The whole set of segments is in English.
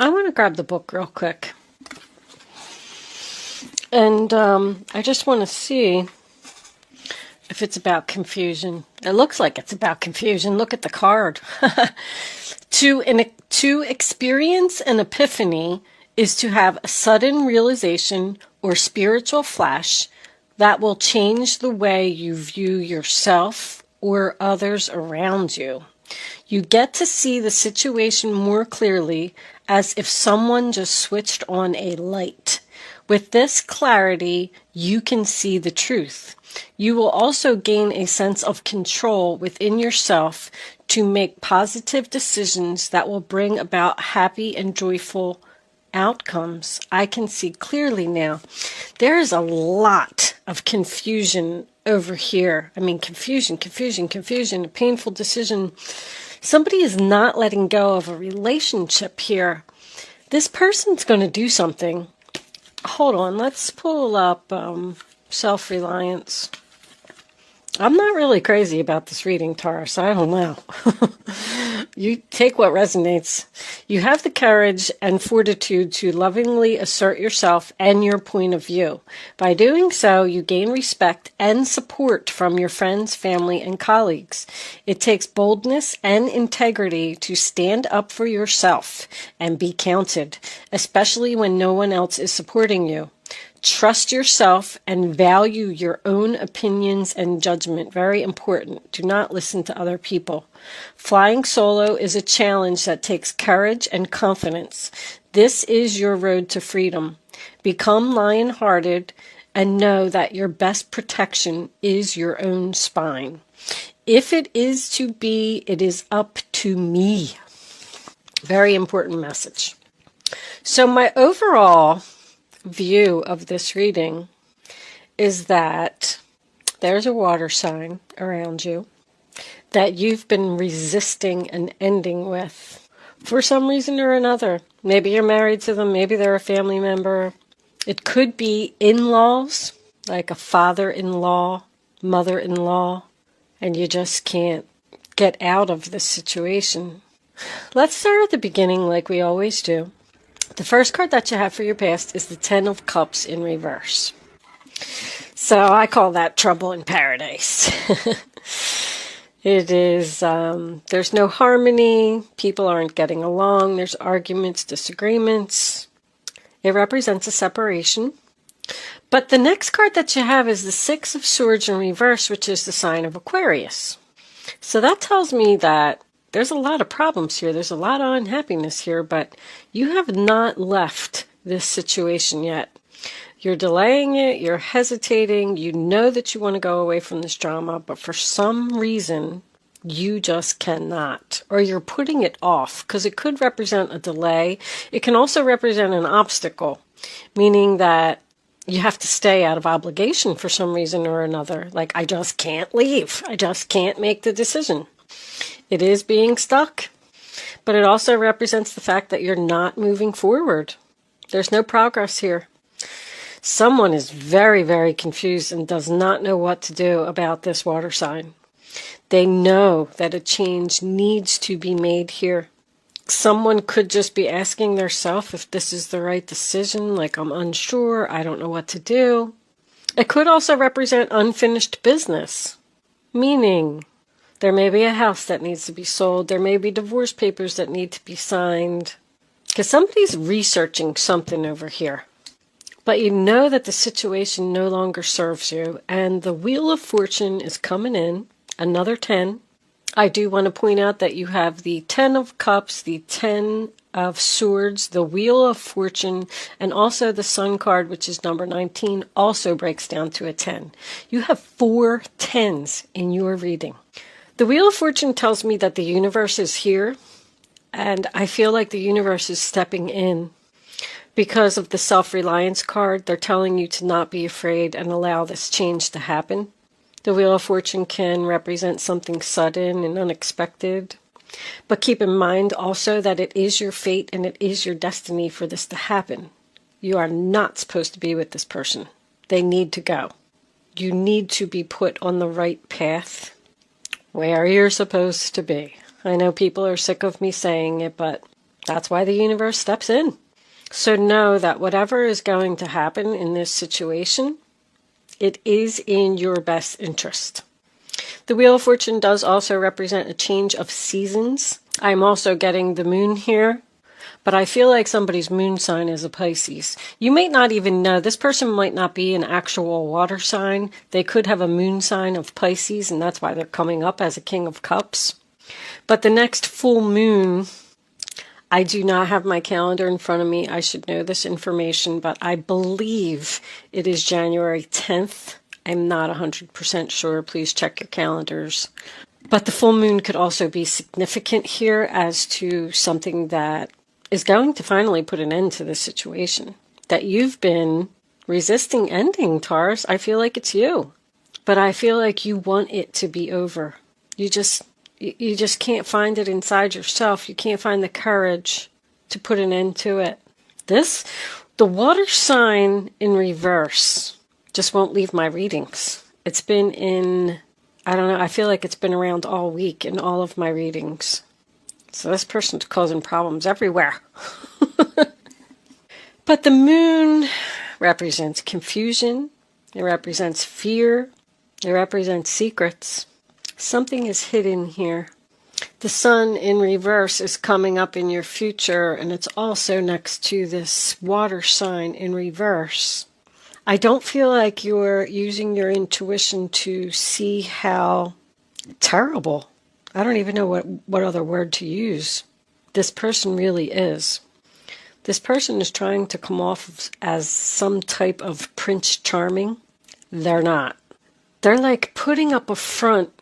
I want to grab the book real quick. And I just want to see if it's about confusion. It looks like it's about confusion. Look at the card. To experience an epiphany is to have a sudden realization or spiritual flash that will change the way you view yourself or others around you. You get to see the situation more clearly, as if someone just switched on a light. With this clarity, you can see the truth. You will also gain a sense of control within yourself to make positive decisions that will bring about happy and joyful outcomes. I can see clearly now. There is a lot of confusion over here. I mean, confusion, a painful decision. Somebody is not letting go of a relationship here. This person's going to do something. Hold on, let's pull up self-reliance. I'm not really crazy about this reading, Taurus. I don't know. You take what resonates. You have the courage and fortitude to lovingly assert yourself and your point of view. By doing so, you gain respect and support from your friends, family, and colleagues. It takes boldness and integrity to stand up for yourself and be counted, especially when no one else is supporting you. Trust yourself and value your own opinions and judgment. Very important. Do not listen to other people. Flying solo is a challenge that takes courage and confidence. This is your road to freedom. Become lion-hearted and know that your best protection is your own spine. If it is to be, it is up to me. Very important message. So my overall view of this reading is that there's a water sign around you that you've been resisting an ending with for some reason or another. Maybe you're married to them, maybe they're a family member. It could be in-laws, like a father-in-law, mother-in-law, and you just can't get out of this situation. Let's start at the beginning like we always do. The first card that you have for your past is the Ten of Cups in reverse. So I call that trouble in paradise. It is, there's no harmony, people aren't getting along, there's arguments, disagreements. It represents a separation. But the next card that you have is the Six of Swords in reverse, which is the sign of Aquarius. So that tells me that there's a lot of problems here. There's a lot of unhappiness here, but you have not left this situation yet. You're delaying it. You're hesitating. You know that you want to go away from this drama, but for some reason, you just cannot. Or you're putting it off, because it could represent a delay. It can also represent an obstacle, meaning that you have to stay out of obligation for some reason or another. Like, I just can't leave. I just can't make the decision. It is being stuck, but it also represents the fact that you're not moving forward. There's no progress here. Someone is very, very confused and does not know what to do about this water sign. They know that a change needs to be made here. Someone could just be asking themselves if this is the right decision, like I'm unsure, I don't know what to do. It could also represent unfinished business, meaning there may be a house that needs to be sold. There may be divorce papers that need to be signed. Because somebody's researching something over here. But you know that the situation no longer serves you. And the Wheel of Fortune is coming in. Another 10. I do want to point out that you have the 10 of Cups, the 10 of Swords, the Wheel of Fortune, and also the Sun card, which is number 19, also breaks down to a 10. You have 4 10s in your reading. The Wheel of Fortune tells me that the universe is here, and I feel like the universe is stepping in. Because of the self-reliance card, they're telling you to not be afraid and allow this change to happen. The Wheel of Fortune can represent something sudden and unexpected. But keep in mind also that it is your fate and it is your destiny for this to happen. You are not supposed to be with this person. They need to go. You need to be put on the right path where you're supposed to be. I know people are sick of me saying it, but That's why the universe steps in. So know that whatever is going to happen in this situation, it is in your best interest. The Wheel of Fortune does also represent a change of seasons. I'm also getting the moon here, but I feel like somebody's moon sign is a Pisces. You might not even know. This person might not be an actual water sign. They could have a moon sign of Pisces, and that's why they're coming up as a King of Cups. But the next full moon, I do not have my calendar in front of me. I should know this information, but I believe it is January 10th. I'm not 100% sure. Please check your calendars. But the full moon could also be significant here as to something that is going to finally put an end to this situation that you've been resisting ending, Taurus. I feel like it's you, but I feel like you want it to be over. You just can't find it inside yourself. You can't find the courage to put an end to it. The water sign in reverse just won't leave my readings. It's been in, I don't know, I feel like it's been around all week in all of my readings. So this person's causing problems everywhere. But the moon represents confusion. It represents fear. It represents secrets. Something is hidden here. The sun in reverse is coming up in your future, and it's also next to this water sign in reverse. I don't feel like you're using your intuition to see how terrible, I don't even know what other word to use, this person really is. This person is trying to come off as some type of Prince Charming. They're not. They're like putting up a front.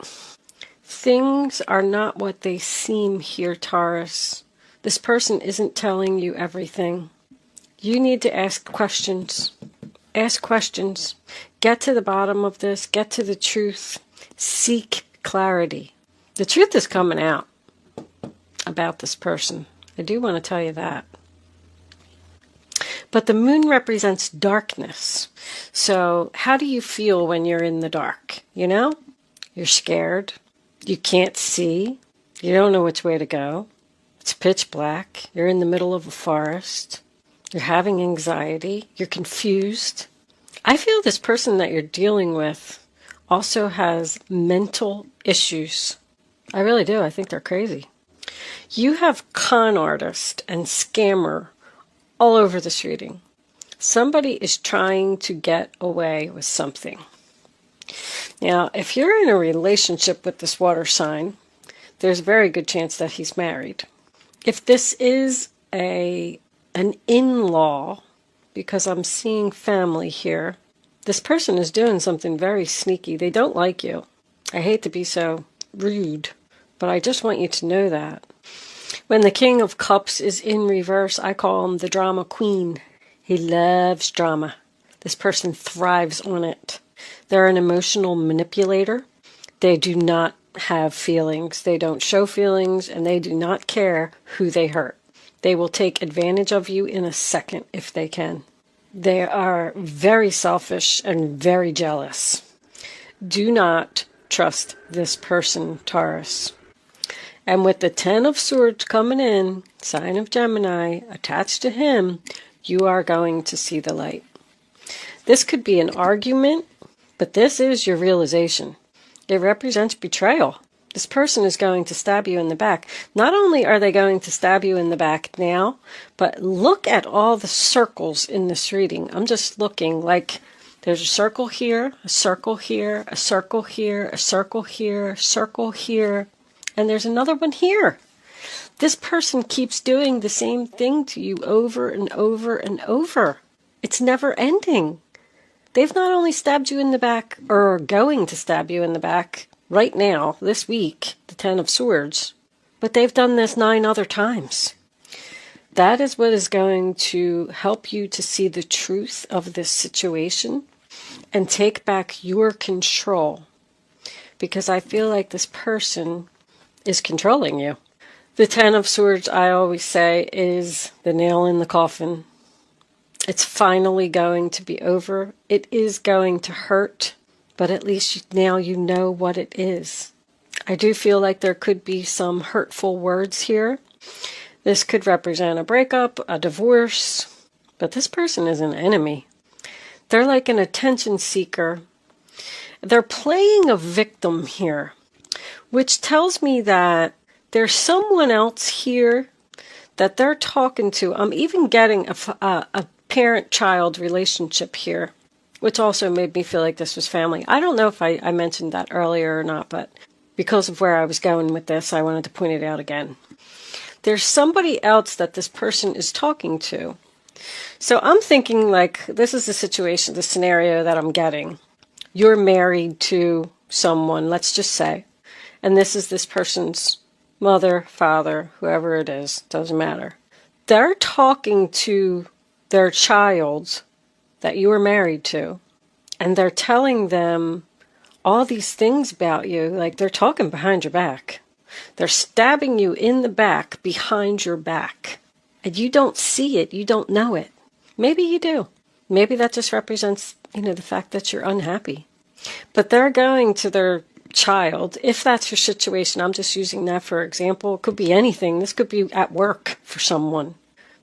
Things are not what they seem here, Taurus. This person isn't telling you everything. You need to ask questions. Ask questions. Get to the bottom of this. Get to the truth. Seek clarity. The truth is coming out about this person. I do want to tell you that. But the moon represents darkness. So how do you feel when you're in the dark? You know? You're scared. You can't see. You don't know which way to go. It's pitch black. You're in the middle of a forest. You're having anxiety. You're confused. I feel this person that you're dealing with also has mental issues. I really do. I think they're crazy. You have con artist and scammer all over this reading. Somebody is trying to get away with something. Now, if you're in a relationship with this water sign, there's a very good chance that he's married. If this is an in-law, because I'm seeing family here, this person is doing something very sneaky. They don't like you. I hate to be so rude, but I just want you to know that. When the King of Cups is in reverse, I call him the drama queen. He loves drama. This person thrives on it. They're an emotional manipulator. They do not have feelings. They don't show feelings, and they do not care who they hurt. They will take advantage of you in a second if they can. They are very selfish and very jealous. Do not trust this person, Taurus. And with the 10 of Swords coming in, sign of Gemini, attached to him, you are going to see the light. This could be an argument, but this is your realization. It represents betrayal. This person is going to stab you in the back. Not only are they going to stab you in the back now, but look at all the circles in this reading. I'm just looking like there's a circle here, a circle here, a circle here, a circle here, a circle here, and there's another one here. This person keeps doing the same thing to you over and over and over. It's never ending. They've not only stabbed you in the back, or are going to stab you in the back right now, this week, the 10 of Swords, but they've done this 9 other times. That is what is going to help you to see the truth of this situation and take back your control, because I feel like this person is controlling you. The 10 of Swords, I always say, is the nail in the coffin. It's finally going to be over. It is going to hurt, but at least now you know what it is. I do feel like there could be some hurtful words here. This could represent a breakup, a divorce, but this person is an enemy. They're like an attention seeker. They're playing a victim here, which tells me that there's someone else here that they're talking to. I'm even getting a parent-child relationship here, which also made me feel like this was family. I don't know if I mentioned that earlier or not, but because of where I was going with this, I wanted to point it out again. There's somebody else that this person is talking to. So I'm thinking like this is the situation, the scenario that I'm getting. You're married to someone, let's just say, and this is this person's mother, father, whoever it is, doesn't matter. They're talking to their child that you were married to, and they're telling them all these things about you, like they're talking behind your back. They're stabbing you in the back, behind your back. And you don't see it, you don't know it. Maybe you do. Maybe that just represents, the fact that you're unhappy. But they're going to their child, if that's your situation, I'm just using that for example. It could be anything. This could be at work for someone.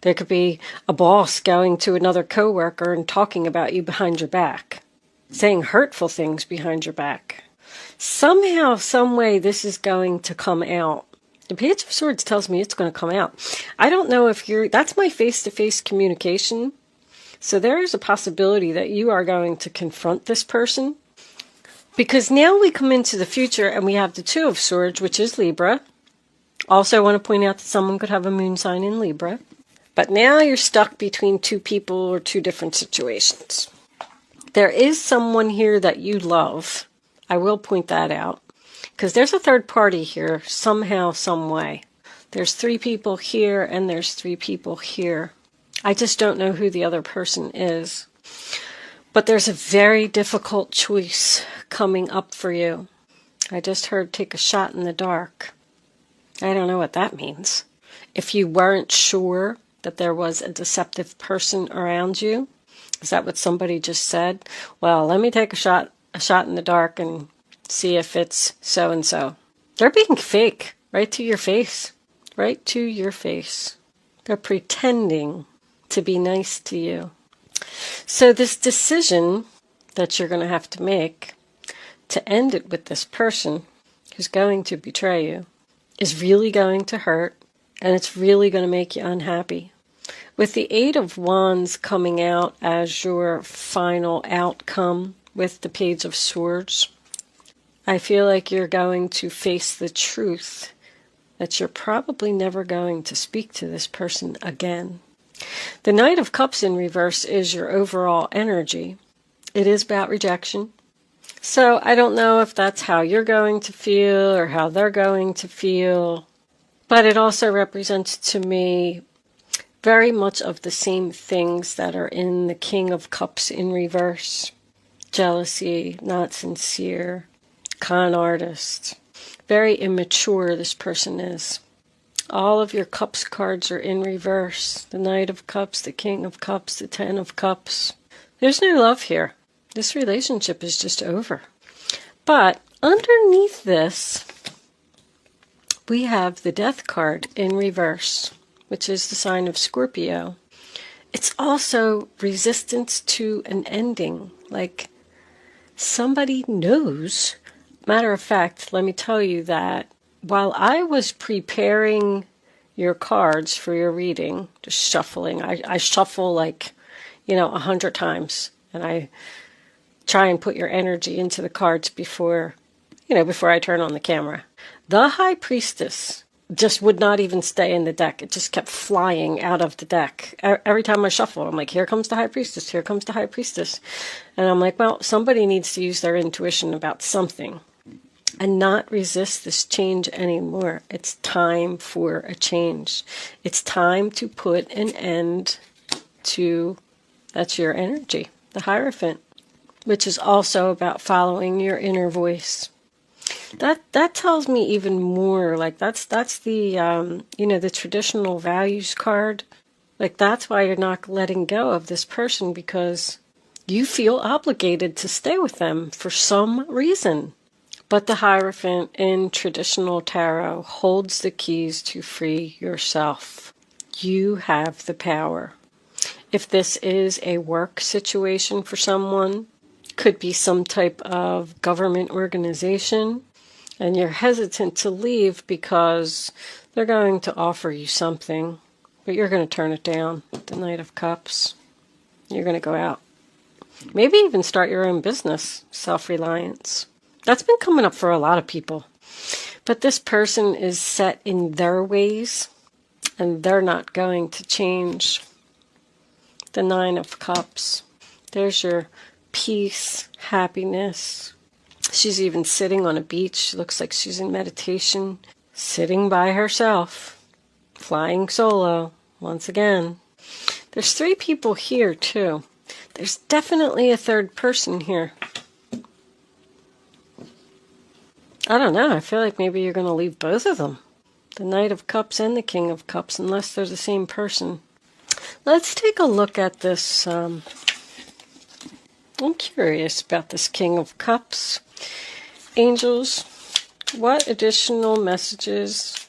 There could be a boss going to another coworker and talking about you behind your back, saying hurtful things behind your back. Somehow, some way, this is going to come out. The Page of Swords tells me it's going to come out. I don't know if that's my face-to-face communication. So there is a possibility that you are going to confront this person. Because now we come into the future and we have the Two of Swords, which is Libra. Also, I want to point out that someone could have a moon sign in Libra. But now you're stuck between two people or two different situations. There is someone here that you love. I will point that out. Because there's a third party here, somehow, some way. There's 3 people here and there's 3 people here. I just don't know who the other person is. But there's a very difficult choice coming up for you. I just heard take a shot in the dark. I don't know what that means. If you weren't sure that there was a deceptive person around you, is that what somebody just said? Well, let me take a shot in the dark and see if it's so-and-so. They're being fake, right to your face. Right to your face. They're pretending to be nice to you. So this decision that you're going to have to make to end it with this person who's going to betray you is really going to hurt, and it's really going to make you unhappy. With the 8 of Wands coming out as your final outcome with the Page of Swords, I feel like you're going to face the truth that you're probably never going to speak to this person again. The Knight of Cups in reverse is your overall energy. It is about rejection. So I don't know if that's how you're going to feel or how they're going to feel, but it also represents to me very much of the same things that are in the King of Cups in reverse. Jealousy, not sincere, con artist. Very immature this person is. All of your Cups cards are in reverse. The Knight of Cups, the King of Cups, the 10 of Cups. There's no love here. This relationship is just over. But underneath this, we have the Death card in reverse, which is the sign of Scorpio. It's also resistance to an ending. Like somebody knows. Matter of fact, let me tell you that while I was preparing your cards for your reading, just shuffling, I shuffle like, 100 times. And I try and put your energy into the cards before I turn on the camera. The High Priestess just would not even stay in the deck. It just kept flying out of the deck. Every time I shuffle, I'm like, here comes the High Priestess, here comes the High Priestess. And I'm like, well, somebody needs to use their intuition about something and not resist this change anymore. It's time for a change. It's time to put an end to, that's your energy, the Hierophant, which is also about following your inner voice. That tells me even more, like that's the, the traditional values card. Like that's why you're not letting go of this person, because you feel obligated to stay with them for some reason. But the Hierophant in traditional tarot holds the keys to free yourself. You have the power. If this is a work situation for someone, could be some type of government organization, and you're hesitant to leave because they're going to offer you something, but you're going to turn it down. The Knight of Cups. You're going to go out. Maybe even start your own business. Self-reliance. That's been coming up for a lot of people. But this person is set in their ways, and they're not going to change. The Nine of Cups. There's your peace, happiness. She's even sitting on a beach. Looks like she's in meditation. Sitting by herself. Flying solo. Once again. There's 3 people here too. There's definitely a third person here. I don't know. I feel like maybe you're going to leave both of them. The Knight of Cups and the King of Cups, unless they're the same person. Let's take a look at this. I'm curious about this King of Cups. Angels, what additional messages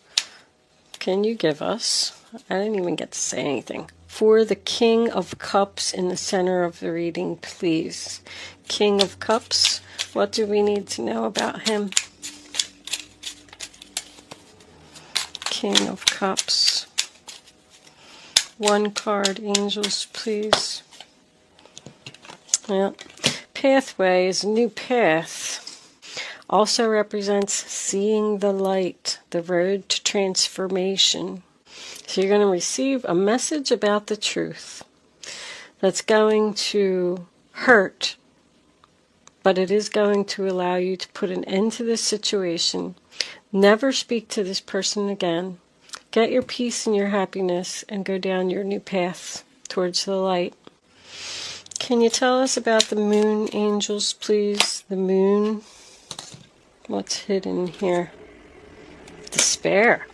can you give us? I didn't even get to say anything. For the King of Cups in the center of the reading, please. King of Cups, what do we need to know about him? King of Cups. 1 card, angels, please. Yeah. Pathway is a new path. Also represents seeing the light, the road to transformation. So you're going to receive a message about the truth that's going to hurt, but it is going to allow you to put an end to this situation. Never speak to this person again. Get your peace and your happiness and go down your new path towards the light. Can you tell us about the moon, angels, please? The moon. What's hidden here? Despair.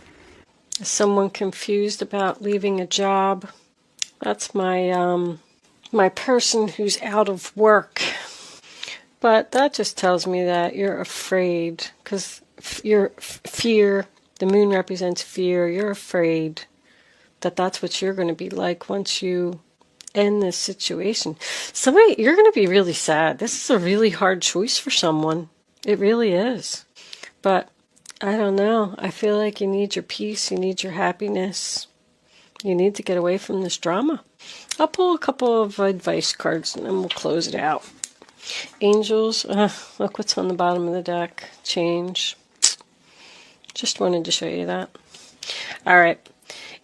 Is someone confused about leaving a job? That's my my person who's out of work. But that just tells me that you're afraid, because your fear, the moon represents fear. You're afraid that that's what you're going to be like once you end this situation. You're going to be really sad. This is a really hard choice for someone. It really is. But I don't know. I feel like you need your peace. You need your happiness. You need to get away from this drama. I'll pull a couple of advice cards and then we'll close it out. Angels, look what's on the bottom of the deck. Change. Just wanted to show you that. All right.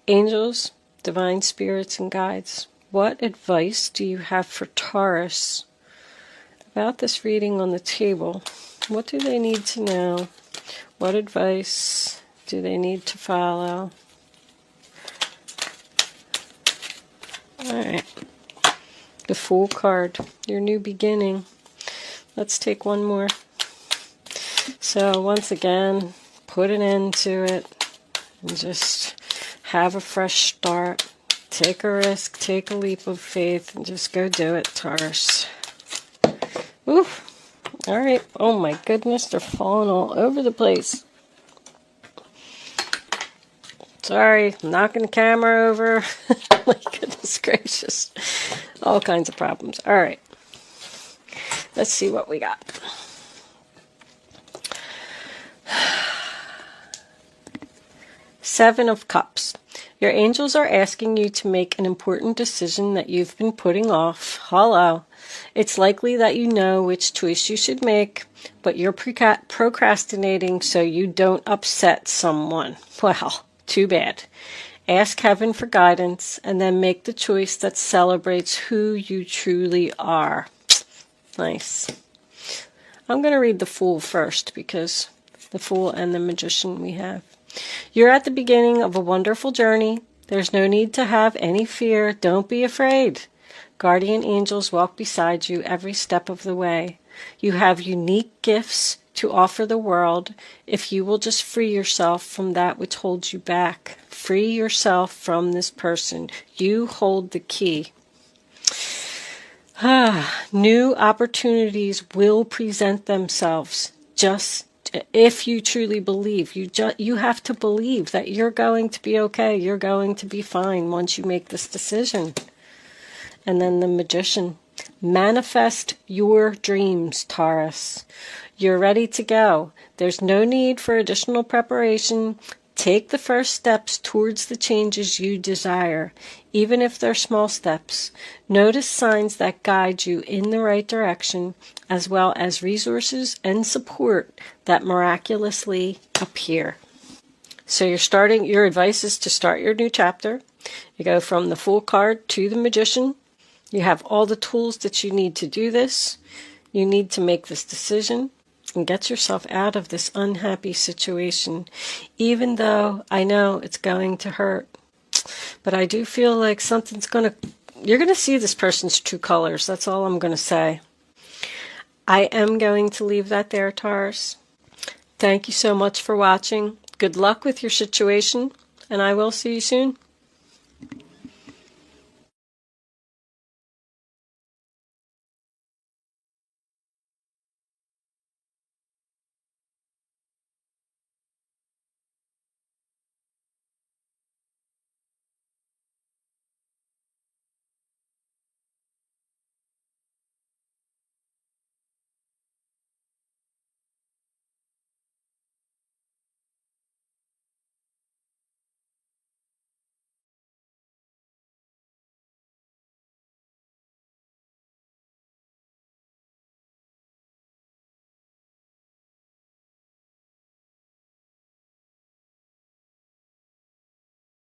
Angels, divine spirits and guides. What advice do you have for Taurus about this reading on the table? What do they need to know? What advice do they need to follow? All right. The Fool card, your new beginning. Let's take one more. So once again, put an end to it and just have a fresh start. Take a risk, take a leap of faith, and just go do it, Taurus. Ooh. All right. Oh my goodness, they're falling all over the place. Sorry, knocking the camera over. My goodness gracious. All kinds of problems. All right. Let's see what we got. Seven of Cups. Your angels are asking you to make an important decision that you've been putting off. Hello. It's likely that you know which choice you should make, but you're procrastinating so you don't upset someone. Well, too bad. Ask heaven for guidance and then make the choice that celebrates who you truly are. Nice. I'm going to read the Fool first because the Fool and the Magician we have. You're at the beginning of a wonderful journey. There's no need to have any fear. Don't be afraid. Guardian angels walk beside you every step of the way. You have unique gifts to offer the world if you will just free yourself from that which holds you back. Free yourself from this person. You hold the key. New opportunities will present themselves. Just If you truly believe, you have to believe that you're going to be okay. You're going to be fine once you make this decision. And then the Magician. Manifest your dreams, Taurus. You're ready to go. There's no need for additional preparation. Take the first steps towards the changes you desire, even if they're small steps. Notice signs that guide you in the right direction, as well as resources and support that miraculously appear. So your advice is to start your new chapter. You go from the Fool card to the Magician. You have all the tools that you need to do this. You need to make this decision and get yourself out of this unhappy situation, even though I know it's going to hurt. But I do feel like you're going to see this person's true colors. That's all I'm going to say. I am going to leave that there, Taurus. Thank you so much for watching. Good luck with your situation, and I will see you soon.